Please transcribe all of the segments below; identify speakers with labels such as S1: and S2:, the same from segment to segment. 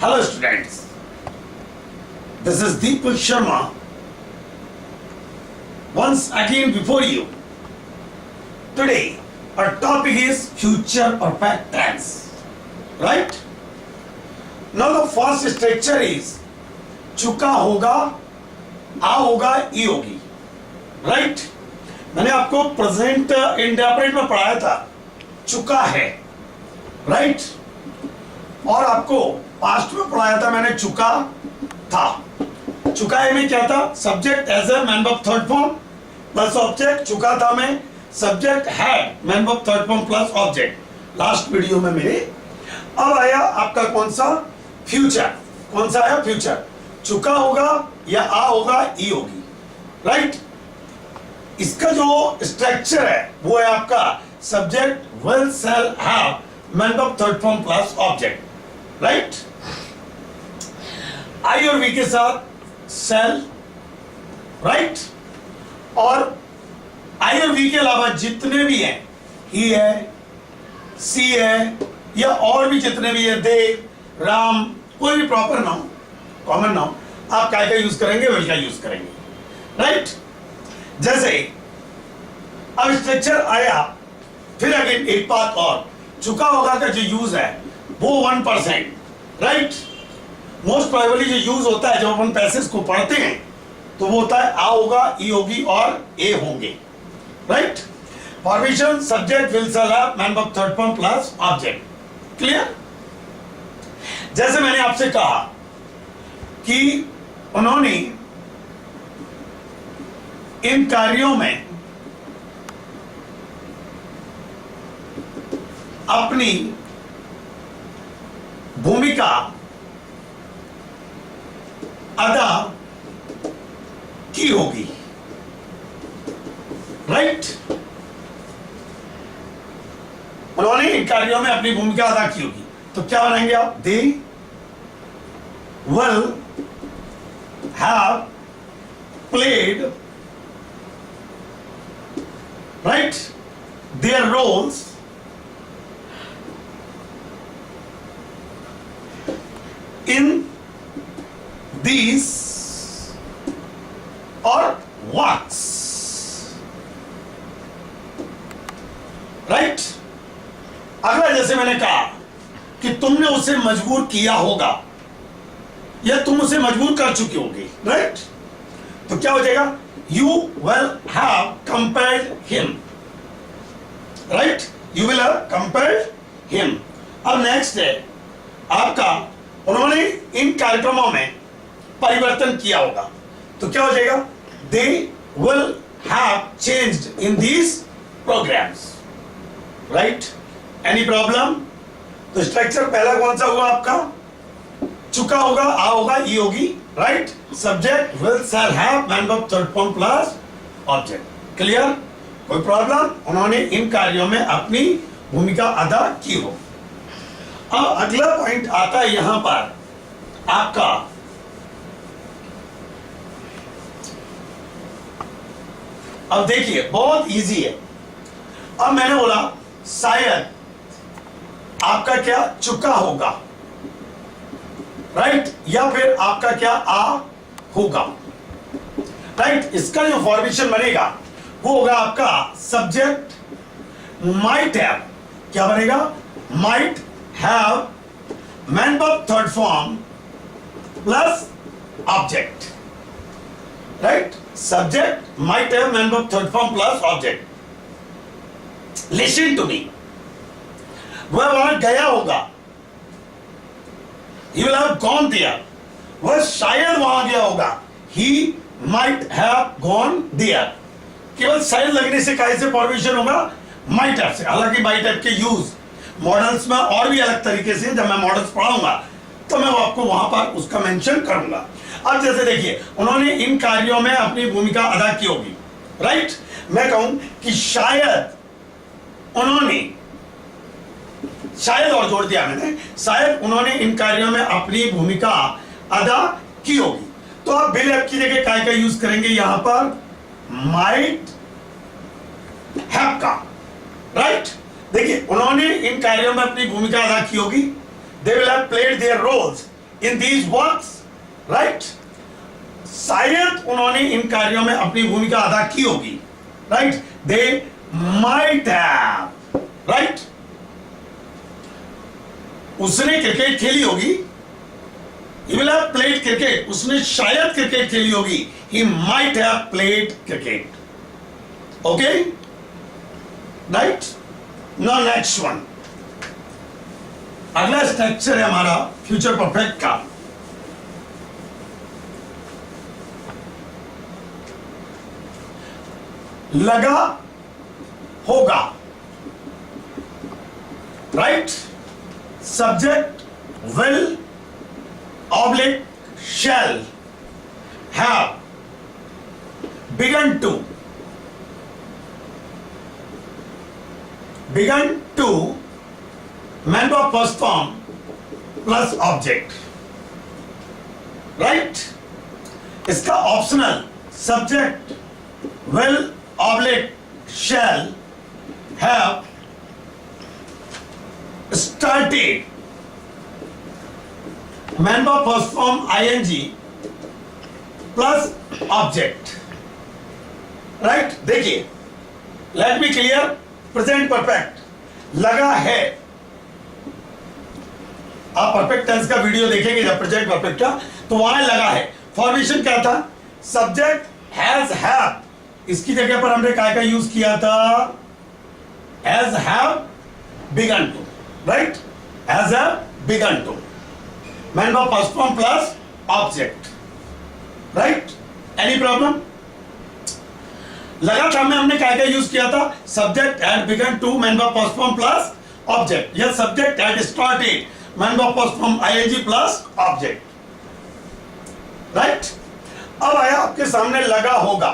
S1: Hello students, this is Deepak Sharma once again before you. Today our topic is future perfect tense, right? Now the first structure is चुका होगा, आ होगा, ई होगी, right? मैंने आपको present indefinite में पढ़ाया था, चुका है, right? और आपको पास्ट में पढ़ाया था मैंने चुका था। चुका है में क्या था? Subject as a main verb third form plus object. चुका था में subject had main verb third form plus object last video में मेरे। अब आया आपका कौन सा? फ्यूचर। कौन सा आया? फ्यूचर। चुका होगा या आ होगा, ई होगी, राइट? इसका जो स्ट्रक्चर है वो है आपका subject will shall have main verb third form plus object, right? I और वी के साथ सेल, राइट? और आई और वी के अलावा जितने भी हैं, ही है, सी है, या और भी जितने भी है, दे, राम, कोई भी प्रॉपर नाउन, कॉमन नाउन, आप क्या यूज करेंगे? विल का यूज करेंगे, राइट? जैसे अब स्ट्रक्चर आया, फिर अगेन एक बात और, चुका होगा का जो यूज है वो 1%, राइट? मोस्ट प्रोबेबली जो यूज होता है जब अपन पैसेज को पढ़ते हैं तो वो होता है आ होगा, ई होगी और ए होंगे, right? Formation subject will shall have main verb third form plus object. Clear? जैसे मैंने आपसे कहा कि उन्होंने इन कार्यों में अपनी भूमिका अदा की होगी, राइट? उन्होंने इन कार्यों में अपनी भूमिका अदा की होगी, तो क्या बनाएंगे आप? They will have played, right, their roles in these or works, right? अगला जैसे मैंने कहा कि तुमने उसे मजबूर किया होगा या तुम उसे मजबूर कर चुके होगे, राइट? तो क्या हो जाएगा? You will have compelled him, right? You will have compelled him. अब नेक्स्ट है आपका, उन्होंने इन कार्यक्रमों में परिवर्तन किया होगा, तो क्या हो जाएगा? They will have changed in these programmes, right? Any problem? तो स्ट्रक्चर पहला कौन सा हुआ आपका? चुका होगा, आ होगा, ई होगी, right? Subject will shall have main verb third form plus object. Clear? कोई प्रॉब्लम? उन्होंने इन कार्यों में अपनी भूमिका अदा की हो। अब अगला पॉइंट आता है यहां पर आपका, अब देखिए बहुत इजी है। अब मैंने बोला शायद आपका क्या चुका होगा, राइट? या फिर आपका क्या आ होगा, राइट? इसका जो फॉर्मेशन बनेगा वो होगा आपका सब्जेक्ट माइट हैव, क्या बनेगा? Might have man verb third form plus object, right? Subject might have man verb third form plus object. Listen to me. वह वहां गया होगा, he will have gone there. वह शायद वहां गया होगा, he might have gone there. केवल शायद लगने से कैसे फॉर्मेशन होगा? might have से। हालांकि might have के यूज मॉडल्स में और भी अलग तरीके से, जब मैं मॉडल्स पढ़ाऊंगा तो मैं वो आपको वहां पर उसका मेंशन करूंगा। अब जैसे देखिए, उन्होंने इन कार्यों में अपनी भूमिका अदा की होगी, राइट? मैं कहूं कि शायद उन्होंने, शायद और जोड़ दिया मैंने, शायद उन्होंने इन कार्यों में अपनी भूमिका अदा की होगी, तो आप विल हैव की जगह काय का यूज करेंगे यहां पर? माइट हैव का, राइट? देखिए, उन्होंने इन कार्यों में अपनी भूमिका अदा की होगी, they will have played their roles in these works, right? शायद उन्होंने इन कार्यों में अपनी भूमिका अदा की होगी, right? They might have, right? उसने क्रिकेट खेली होगी, he will have played cricket. उसने शायद क्रिकेट खेली होगी, he might have played cricket. Okay? Right? Now next one. अगला स्ट्रक्चर है हमारा फ्यूचर परफेक्ट का. लगा होगा, right? Subject will oblique shall have begun to man verb first form plus object, right? इसका optional subject will oblique shall have started man verb first form ing plus object, right? देखिए, let me clear. Present perfect लगा है, आप perfect tense का video देखेंगे जब present perfect का, तो वहां लगा है. फॉर्मेशन क्या था? सब्जेक्ट हैज हैव, इसकी जगह पर हमने काय का यूज किया था? Has have begun to, right? Has have begun to, main verb first form plus object, right? Any problem? लगा था में हमने क्या क्या यूज किया था? Subject had begun to main verb first form plus object, या subject had started main verb first form ING plus object, right? अब आया आपके सामने लगा होगा.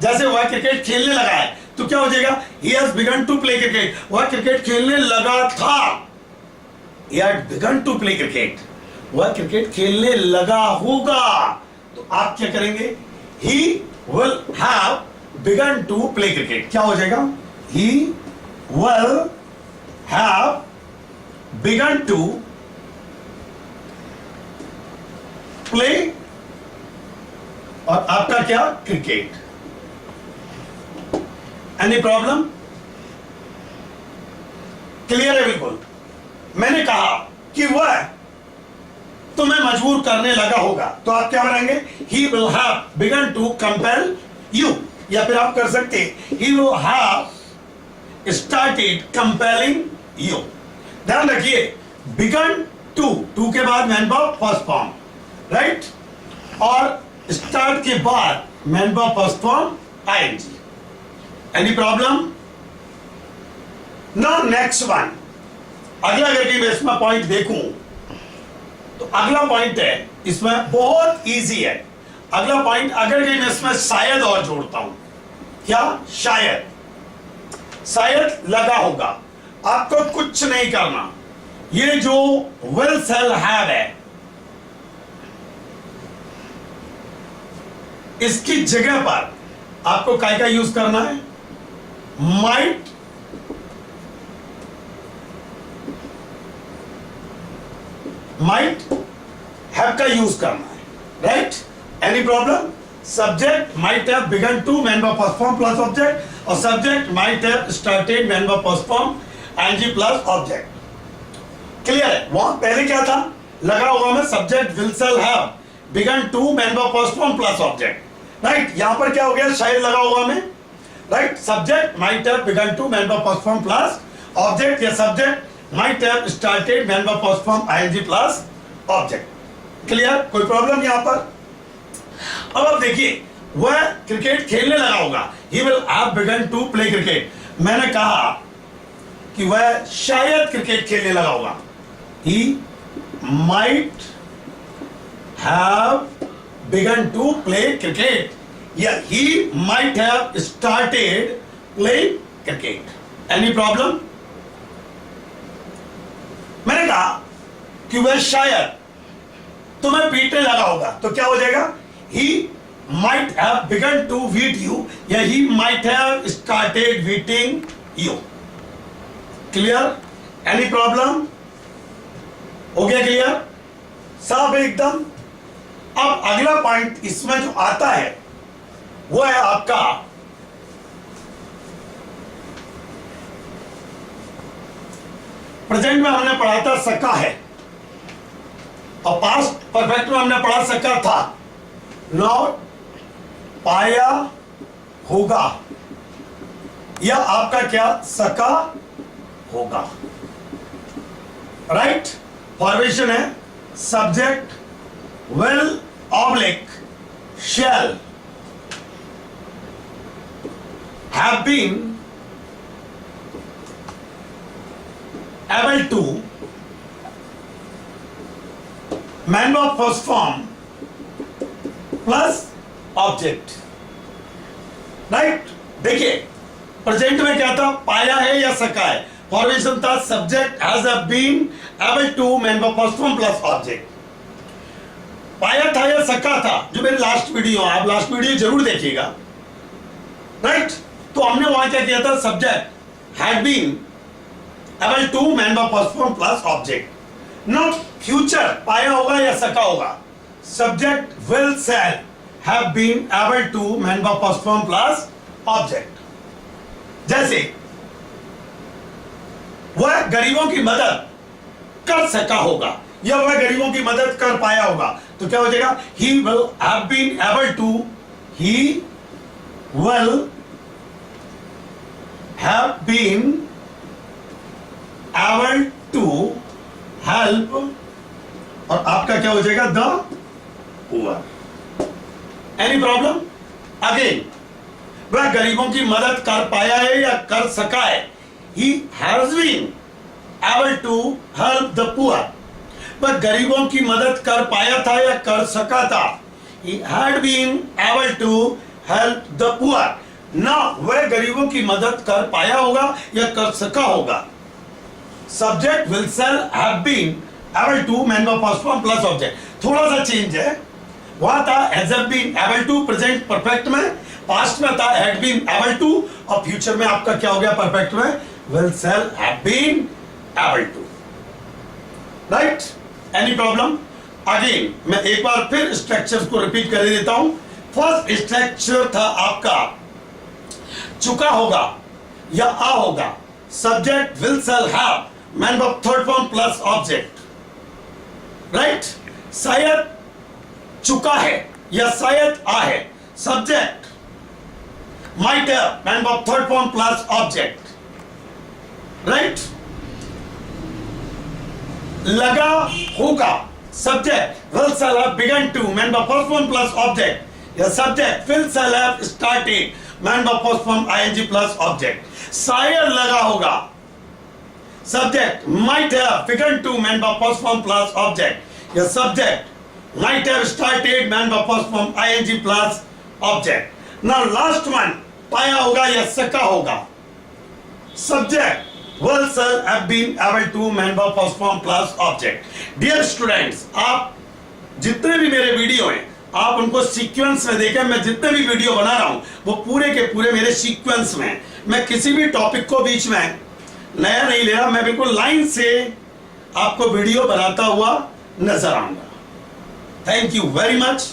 S1: जैसे वह क्रिकेट खेलने लगा है तो क्या हो जाएगा? he has begun to play cricket. वह क्रिकेट खेलने लगा था, he had begun to play cricket. वह क्रिकेट खेलने लगा होगा, तो आप क्या करेंगे? he will have begun to play cricket. क्या हो जाएगा? he will have begun to play, और आपका क्या? क्रिकेट. Any problem? क्लियर है बिल्कुल? मैंने कहा कि वह तुम्हें मजबूर करने लगा होगा, तो आप क्या बनाएंगे? he will have begun to compel you, या फिर आप कर सकते हैं he will have started compelling you. ध्यान रखिए, begun to के बाद main verb first form, right? और स्टार्ट के बाद main verb first form ING. Any problem? Now next one. अगला अगर मैं इसमें पॉइंट देखूं तो अगला पॉइंट है, इसमें बहुत इजी है. अगला पॉइंट अगर मैं इसमें शायद और जोड़ता हूं, क्या? शायद. शायद लगा होगा, आपको कुछ नहीं करना. ये जो will shall have है, इसकी जगह पर आपको काय का यूज करना है? might have का यूज करना है, right? Any problem? Subject might have begun to main verb first form plus object, और subject might have started main verb first form ING plus object. Clear है? वहां पहले क्या था? लगा होगा में subject will shall have begun to main verb first form plus object, right? यहां पर क्या हो गया? शायद लगा होगा में, right? Subject might have begun to main verb first form plus object, या subject might have started main verb first form ING plus object. Clear? कोई प्रॉब्लम यहां पर? अब आप देखिए, वह क्रिकेट खेलने लगा होगा, he will have begun to play cricket. मैंने कहा कि वह शायद क्रिकेट खेलने लगा होगा, he might have begun to play cricket, या he might have started playing cricket. Any problem? मैंने कहा कि वह शायद तुम्हें पीटने लगा होगा, तो क्या हो जाएगा? he might have begun to beat you, या he might have started beating you. Clear? Any problem? हो गया क्लियर? साफ एकदम। अब अगला पॉइंट इसमें जो आता है वो है आपका प्रेजेंट में हमने पढ़ा था सका है और पास्ट परफेक्ट में हमने पढ़ा सका था। नाउ पाया होगा या आपका क्या सका होगा, राइट। फॉर्मेशन है subject will oblique shall have been able to man of first form plus object, right. देखिए प्रेजेंट में क्या था, पाया है या सका है। फॉर्मेशन था subject has been able to main of first form plus object. पाया था या सका था, जो मेरी लास्ट वीडियो, आप लास्ट वीडियो जरूर देखिएगा, राइट। तो हमने वहां क्या किया था, subject had been able to man of first form plus object। now future पाया होगा या सका होगा, subject will shall have been able to man of first form plus object। जैसे वह गरीबों की मदद कर सका होगा या वह गरीबों की मदद कर पाया होगा, तो क्या हो जाएगा, he will have been able to, he will have been able to help, और आपका क्या हो जाएगा, the poor। Any problem? Again वह गरीबों की मदद कर पाया है या कर सका है, he has been able to help the poor। वह गरीबों की मदद कर पाया था या कर सका था, he had been able to help the poor। ना वह गरीबों की मदद कर पाया होगा या कर सका होगा। Subject will shall have been able to main of first form plus object. थोड़ा सा चेंज है, वहां था has been able to present perfect में, पास्ट में था हैड बीन एबल टू, और फ्यूचर में आपका क्या हो गया परफेक्ट में, will shall have been able to, right. Any problem? Again मैं एक बार फिर स्ट्रक्चर्स को रिपीट कर देता हूं। फर्स्ट स्ट्रक्चर था आपका चुका होगा या आ होगा, subject will shall have main of third form plus object, right. शायद चुका है या शायद आ है, subject might have main of third form plus object, right. लगा होगा, subject will shall have begun to main of first form plus object, या subject will shall have started main of first form ING plus object. शायद लगा होगा, subject might have begun to man by first form plus object, your subject might have started man by first form ing plus object। now last one पाया होगा या सका होगा, subject will shall have been able to man by first form plus object। dear students, आप जितने भी मेरे video हैं आप उनको सीक्वेंस में देखें। मैं जितने भी वीडियो बना रहा हूं वो पूरे के पूरे मेरे सीक्वेंस में, मैं किसी भी टॉपिक को बीच में नया नहीं ले रहा, मैं बिल्कुल लाइन से आपको वीडियो बनाता हुआ नजर आऊंगा। Thank you very much.